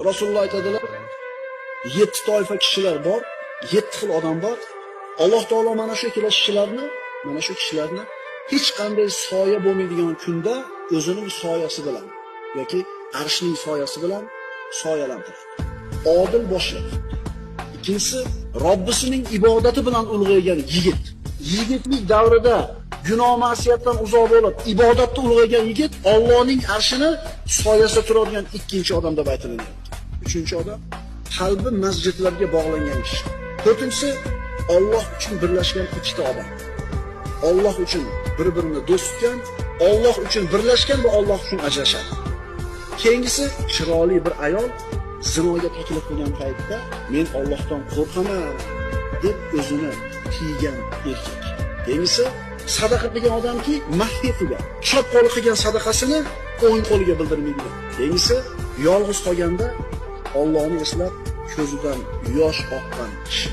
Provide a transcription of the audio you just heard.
Rasululloh aytadilar, 7 toifa kishilar bor, 7 xil odam bor. Alloh taolo mana shu kishilarni hech qanday soya bo'lmaydigan kunda o'zining soyasi bilan yoki arshning soyasi bilan soyalantiradi. Odil boshliq. Ikkinchisi, Robbisining ibodati bilan ulg'aygan yigit. Yigitlik davrida gunoh ma'siyatdan uzoq bo'lib, ibodatda ulg'aygan yigit Allohning arshini soyasida turadigan ikkinchi odam deb aytiladi. Uchinchi odam, qalbi masjidlarga bog'langan kishi. To'rtinchisi, Alloh uchun birlashgan ikkita odam. Alloh uchun bir-birini do'st tutgan, Alloh uchun birlashgan va Alloh uchun ajrashadi. Keyingisi, chiroyli bir ayol zinoga taklif qilgan paytda men Allohdan qo'rqaman deb o'zini tiygan erkak. Keyingisi, sadaqa qilgan odamki, mahfiy qilgan, chop qo'li qilgan sadaqasini o'ng qo'liga bildirmaydi. Keyingisi, yolg'iz qolganda Allohni eslab ko'zidan yosh oqqan kishi.